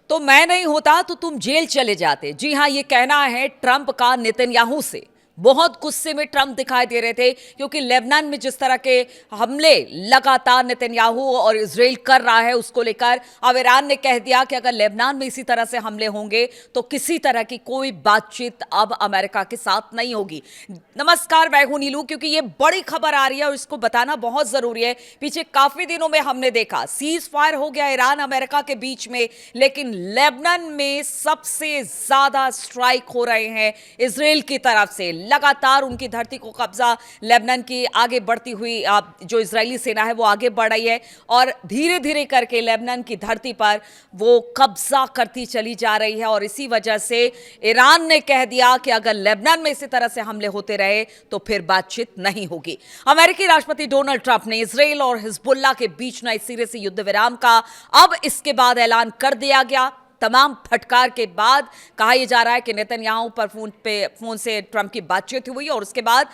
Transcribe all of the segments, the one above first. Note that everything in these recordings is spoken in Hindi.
तो मैं नहीं होता तो तुम जेल चले जाते। जी हां, ये कहना है ट्रंप का नेतन्याहू से। बहुत गुस्से में ट्रंप दिखाई दे रहे थे क्योंकि लेबनान में जिस तरह के हमले लगातार नेतन्याहू और इजराइल कर रहा है उसको लेकर अब ईरान ने कह दिया कि अगर लेबनान में इसी तरह से हमले होंगे तो किसी तरह की कोई बातचीत अब अमेरिका के साथ नहीं होगी। नमस्कार, मैं हूं नीलू। क्योंकि ये बड़ी खबर आ रही है और इसको बताना बहुत जरूरी है। पीछे काफी दिनों में हमने देखा सीज फायर हो गया ईरान अमेरिका के बीच में, लेकिन लेबनान में सबसे ज्यादा स्ट्राइक हो रहे हैं इजराइल की तरफ से। लगातार उनकी धरती को कब्जा लेबनान की आगे बढ़ती हुई जो इजरायली सेना है वो आगे बढ़ रही है और धीरे धीरे करके लेबनान की धरती पर वो कब्जा करती चली जा रही है। और इसी वजह से ईरान ने कह दिया कि अगर लेबनान में इसी तरह से हमले होते रहे तो फिर बातचीत नहीं होगी। अमेरिकी राष्ट्रपति डोनाल्ड ट्रंप ने इजराइल और हिजबुल्लाह के बीच नए सिरे से युद्ध विराम का अब इसके बाद ऐलान कर दिया गया। तमाम फटकार के बाद कहा यह जा रहा है कि नेतन्याहू पर फोन से ट्रंप की बातचीत हुई और उसके बाद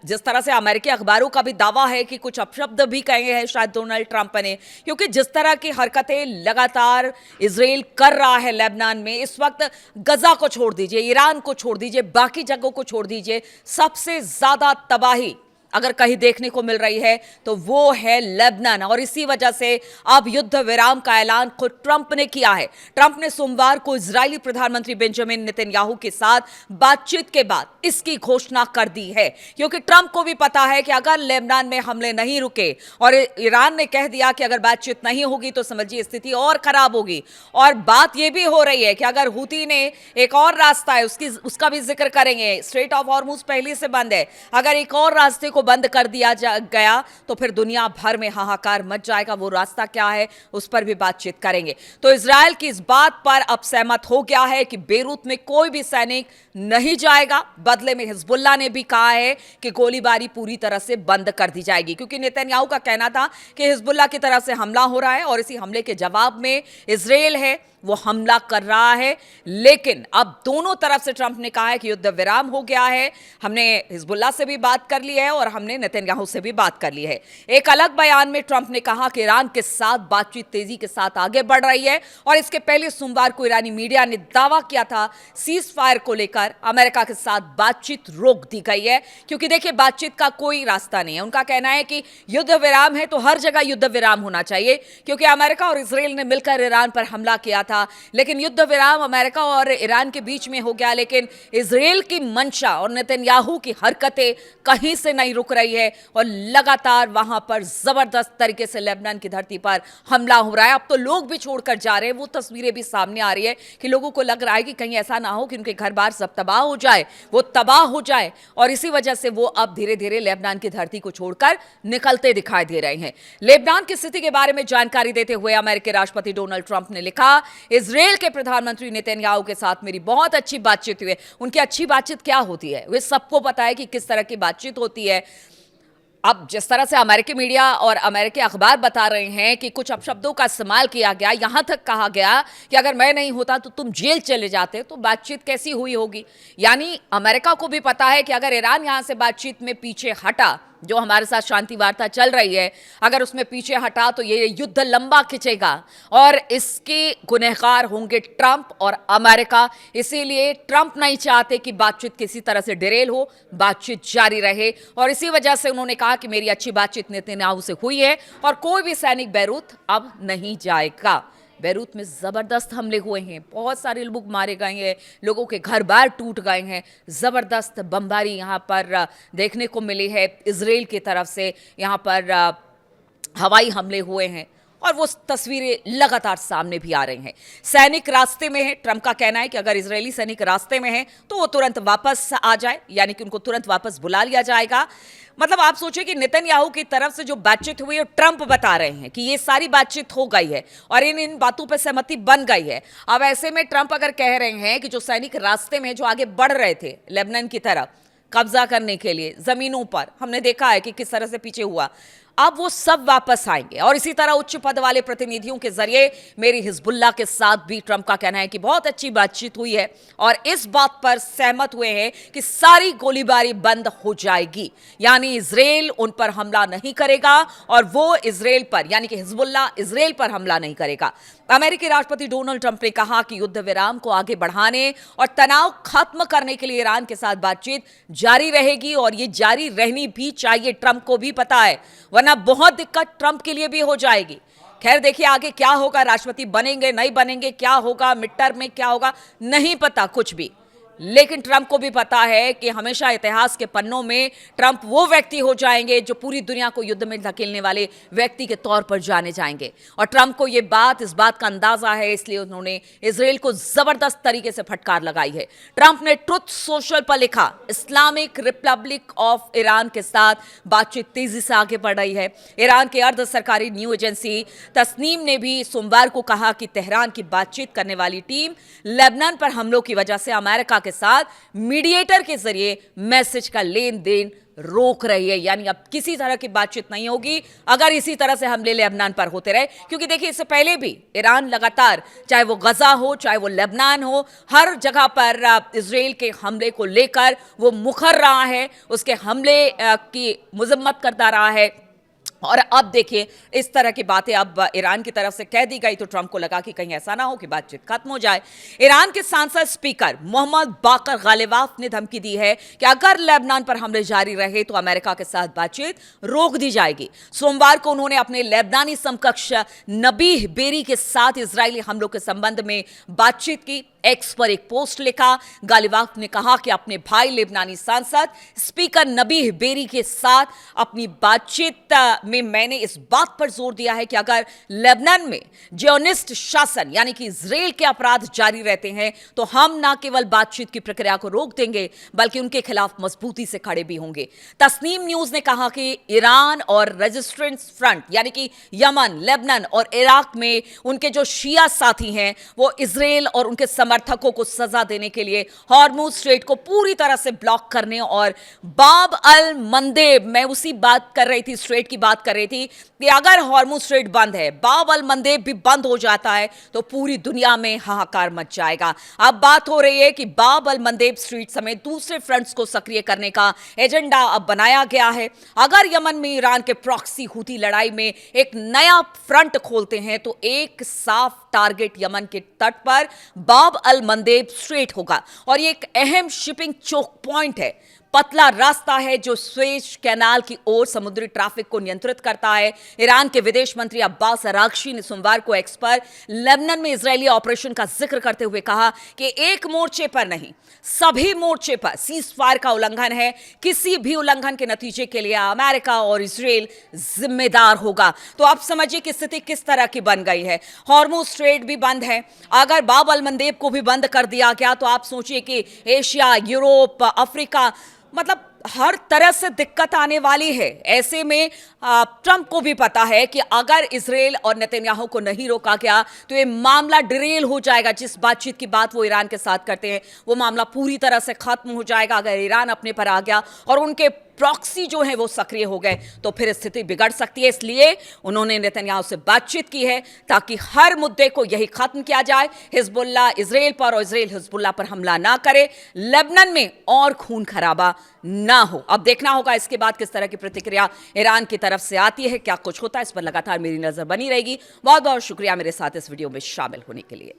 जिस तरह से अमेरिकी अखबारों का भी दावा है कि कुछ अपशब्द भी कहे हैं शायद डोनाल्ड ट्रंप ने, क्योंकि जिस तरह की हरकतें लगातार इजराइल कर रहा है लेबनान में इस वक्त, गजा को छोड़ दीजिए, ईरान को छोड़ दीजिए, बाकी जगहों को छोड़ दीजिए, सबसे ज्यादा तबाही अगर कहीं देखने को मिल रही है तो वो है लेबनान। और इसी वजह से अब युद्ध विराम का ऐलान खुद ट्रंप ने किया है। ट्रंप ने सोमवार को इजरायली प्रधानमंत्री बेंजामिन नेतन्याहू के साथ बातचीत के बाद इसकी घोषणा कर दी है, क्योंकि ट्रंप को भी पता है कि अगर लेबनान में हमले नहीं रुके और ईरान ने कह दिया कि अगर बातचीत नहीं होगी तो समझिए स्थिति और खराब होगी। और बात यह भी हो रही है कि अगर हूती ने एक और रास्ता है उसका भी जिक्र करेंगे, स्ट्रेट ऑफ हॉर्मुज पहले से बंद है, अगर एक और रास्ते को बंद कर दिया गया तो फिर दुनिया भर में हाहाकार मच जाएगा। वो रास्ता क्या है उस पर भी बातचीत करेंगे। तो इजराइल की इस बात पर अब सहमत हो गया है कि बेरूत में कोई भी सैनिक नहीं जाएगा। बदले में हिजबुल्लाह ने भी कहा है कि गोलीबारी पूरी तरह से बंद कर दी जाएगी, क्योंकि नेतन्याहू का कहना था कि हिजबुल्लाह की तरफ से हमला हो रहा है और इसी हमले के जवाब में इजराइल है वो हमला कर रहा है। लेकिन अब दोनों तरफ से ट्रंप ने कहा है कि युद्ध विराम हो गया है, हमने हिजबुल्लाह से भी बात कर ली है और हमने नेतन्याहू से भी बात कर ली है। एक अलग बयान में ट्रंप ने कहा कि ईरान के साथ बातचीत तेजी के साथ आगे बढ़ रही है और इसके पहले सोमवार को ईरानी मीडिया ने दावा किया था सीज फायर को लेकर अमेरिका के साथ बातचीत रोक दी गई है, क्योंकि देखिए बातचीत का कोई रास्ता नहीं है। उनका कहना है कि युद्ध विराम है तो हर जगह युद्ध विराम होना चाहिए, क्योंकि अमेरिका और इजराइल ने मिलकर ईरान पर हमला किया था। लेकिन युद्ध विराम अमेरिका और ईरान के बीच में हो गया, लेकिन इजराइल की मंशा और नेतन्याहू की हरकतें कहीं से नहीं रुक रही है और लगातार वहां पर जबरदस्त तरीके से लेबनान की धरती पर हमला हो रहा है। अब तो लोग भी छोड़कर जा रहे हैं, वो तस्वीरें भी सामने आ रही है कि लोगों को लग रहा है कि कहीं ऐसा ना हो कि उनके घर बार सब तबाह हो जाए, वो तबाह हो जाए। और इसी वजह से वो अब धीरे धीरे लेबनान की धरती को छोड़कर निकलते दिखाई दे रहे हैं। लेबनान की स्थिति के बारे में जानकारी देते हुए अमेरिकी राष्ट्रपति डोनाल्ड ट्रंप ने लिखा, इजराइल के प्रधानमंत्री नेतन्याहू के साथ मेरी बहुत अच्छी बातचीत हुई है। उनकी अच्छी बातचीत क्या होती है वे सबको पता है कि किस तरह की बातचीत होती है। अब जिस तरह से अमेरिकी मीडिया और अमेरिकी अखबार बता रहे हैं कि कुछ अपशब्दों का इस्तेमाल किया गया, यहां तक कहा गया कि अगर मैं नहीं होता तो तुम जेल चले जाते, तो बातचीत कैसी हुई होगी। यानी अमेरिका को भी पता है कि अगर ईरान यहां से बातचीत में पीछे हटा, जो हमारे साथ शांति वार्ता चल रही है, अगर उसमें पीछे हटा तो ये युद्ध लंबा खिंचेगा और इसके गुनहगार होंगे ट्रंप और अमेरिका। इसीलिए ट्रंप नहीं चाहते कि बातचीत किसी तरह से डिरेल हो, बातचीत जारी रहे। और इसी वजह से उन्होंने कहा कि मेरी अच्छी बातचीत नेतन्याहू से हुई है और कोई भी सैनिक बेरूत अब नहीं जाएगा। बेरूत में ज़बरदस्त हमले हुए हैं, बहुत सारे लोग मारे गए हैं, लोगों के घर बार टूट गए हैं, ज़बरदस्त बमबारी यहाँ पर देखने को मिली है। इजराइल की तरफ से यहाँ पर हवाई हमले हुए हैं और वो तस्वीरें लगातार सामने भी आ रही हैं। सैनिक रास्ते में है, ट्रंप का कहना है कि अगर इजरायली सैनिक रास्ते में हैं तो वो तुरंत वापस आ जाए, यानी कि उनको तुरंत वापस बुला लिया जाएगा। मतलब आप सोचिए कि नेतन्याहू की तरफ से जो बातचीत हुई है, ट्रंप बता रहे हैं कि ये सारी बातचीत हो गई है और इन बातों पर सहमति बन गई है। अब ऐसे में ट्रंप अगर कह रहे हैं कि जो सैनिक रास्ते में जो आगे बढ़ रहे थे लेबनान की तरफ कब्जा करने के लिए जमीनों पर, हमने देखा है कि किस तरह से पीछे हुआ, अब वो सब वापस आएंगे। और इसी तरह उच्च पद वाले प्रतिनिधियों के जरिए मेरी हिजबुल्लाह के साथ भी ट्रंप का कहना है कि बहुत अच्छी बातचीत हुई है और इस बात पर सहमत हुए हैं कि सारी गोलीबारी बंद हो जाएगी, यानी इजराइल उन पर हमला नहीं करेगा और वो इजराइल पर, यानी कि हिजबुल्लाह इजराइल पर हमला नहीं करेगा। अमेरिकी राष्ट्रपति डोनाल्ड ट्रंप ने कहा कि युद्ध विराम को आगे बढ़ाने और तनाव खत्म करने के लिए ईरान के साथ बातचीत जारी रहेगी और ये जारी रहनी भी चाहिए। ट्रंप को भी पता है, वरना बहुत दिक्कत ट्रंप के लिए भी हो जाएगी। खैर देखिए आगे क्या होगा, राष्ट्रपति बनेंगे नहीं बनेंगे, क्या होगा मिड टर्म में, क्या होगा नहीं पता कुछ भी। लेकिन ट्रंप को भी पता है कि हमेशा इतिहास के पन्नों में ट्रंप वो व्यक्ति हो जाएंगे जो पूरी दुनिया को युद्ध में धकेलने वाले व्यक्ति के तौर पर जाने जाएंगे। और ट्रंप को इस बात का अंदाजा है, इसलिए उन्होंने इजराइल को जबरदस्त तरीके से फटकार लगाई है। ट्रंप ने ट्रुथ सोशल पर लिखा, इस्लामिक रिपब्लिक ऑफ ईरान के साथ बातचीत तेजी से आगे बढ़ रही है। ईरान के अर्ध सरकारी न्यूज एजेंसी तस्नीम ने भी सोमवार को कहा कि तेहरान की बातचीत करने वाली टीम लेबनान पर हमलों की वजह से अमेरिका के साथ मीडिएटर के जरिए मैसेज का लेन देन रोक रही है। यानी अब किसी तरह की बातचीत नहीं होगी अगर इसी तरह से हमले लेबनान पर होते रहे, क्योंकि देखिए इससे पहले भी ईरान लगातार, चाहे वो गजा हो चाहे वो लेबनान हो, हर जगह पर इजराइल के हमले को लेकर वो मुखर रहा है, उसके हमले की मजम्मत करता रहा है। और अब देखिए इस तरह की बातें अब ईरान की तरफ से कह दी गई तो ट्रंप को लगा कि कहीं ऐसा ना हो कि बातचीत खत्म हो जाए। ईरान के सांसद स्पीकर मोहम्मद बाकर गालिबाफ ने धमकी दी है कि अगर लेबनान पर हमले जारी रहे तो अमेरिका के साथ बातचीत रोक दी जाएगी। सोमवार को उन्होंने अपने लेबनानी समकक्ष नबीह बेरी के साथ इजरायली हमलों के संबंध में बातचीत की। एक्स पर एक पोस्ट लिखा, गालिबाफ ने कहा कि अपने भाई लेबनानी सांसद स्पीकर नबीह बेरी के साथ अपनी बातचीत में मैंने इस बात पर जोर दिया है कि अगर लेबनान में जियोनिस्ट शासन यानी कि इजराइल के अपराध जारी रहते हैं तो हम न केवल बातचीत की प्रक्रिया को रोक देंगे बल्कि उनके खिलाफ मजबूती से खड़े भी होंगे। तस्नीम न्यूज ने कहा कि ईरान और रेजिस्टेंस फ्रंट यानी कि यमन, लेबनान और इराक में उनके जो शिया साथी हैं वो इजराइल और उनके समर्थकों को सजा देने के लिए हॉर्मुज स्ट्रेट को पूरी तरह से ब्लॉक करने और बाब अल मंदेब, मैं उसी बात कर रही थी, स्ट्रेट की बात कर रही थी कि अगर हॉर्मुज स्ट्रेट बंद है, बाब अल मंदेब भी बंद हो जाता है तो पूरी दुनिया में हाहाकार मच जाएगा। अब बात हो रही है कि बाब अल मंदेब स्ट्रीट समेत दूसरे फ्रंट्स को सक्रिय करने का एजेंडा अब बनाया गया है। अगर यमन में ईरान के प्रॉक्सी हुती लड़ाई में एक नया फ्रंट खोलते हैं तो एक साफ टारगेट यमन के तट पर बाब अल मंदेब स्ट्रेट होगा और ये एक अहम शिपिंग चोक पॉइंट है, पतला रास्ता है जो स्वेज कैनाल की ओर समुद्री ट्रैफिक को नियंत्रित करता है। ईरान के विदेश मंत्री अब्बास अरागची ने सोमवार को एक्स पर लेबनान में इजरायली ऑपरेशन का जिक्र करते हुए कहा कि एक मोर्चे पर नहीं, सभी मोर्चे पर सीज फायर का उल्लंघन है। किसी भी उल्लंघन के नतीजे के लिए अमेरिका और इजराइल जिम्मेदार होगा। तो आप समझिए कि स्थिति किस तरह की बन गई है। हॉर्मुज स्ट्रेट भी बंद है, अगर बाब अल मंदेब को भी बंद कर दिया गया तो आप सोचिए कि एशिया, यूरोप, अफ्रीका, मतलब हर तरह से दिक्कत आने वाली है। ऐसे में ट्रंप को भी पता है कि अगर इजराइल और नेतन्याहू को नहीं रोका गया तो ये मामला डिरेल हो जाएगा। जिस बातचीत की बात वो ईरान के साथ करते हैं वो मामला पूरी तरह से खत्म हो जाएगा। अगर ईरान अपने पर आ गया और उनके प्रॉक्सी जो है वो सक्रिय हो गए तो फिर स्थिति बिगड़ सकती है। इसलिए उन्होंने नेतन्याहू से बातचीत की है ताकि हर मुद्दे को यही खत्म किया जाए, हिजबुल्लाह इजराइल पर और इजराइल हिजबुल्लाह पर हमला ना करे, लेबनान में और खून खराबा ना हो। अब देखना होगा इसके बाद किस तरह की प्रतिक्रिया ईरान की तरफ से आती है, क्या कुछ होता है, इस पर लगातार मेरी नजर बनी रहेगी। बहुत बहुत शुक्रिया मेरे साथ इस वीडियो में शामिल होने के लिए।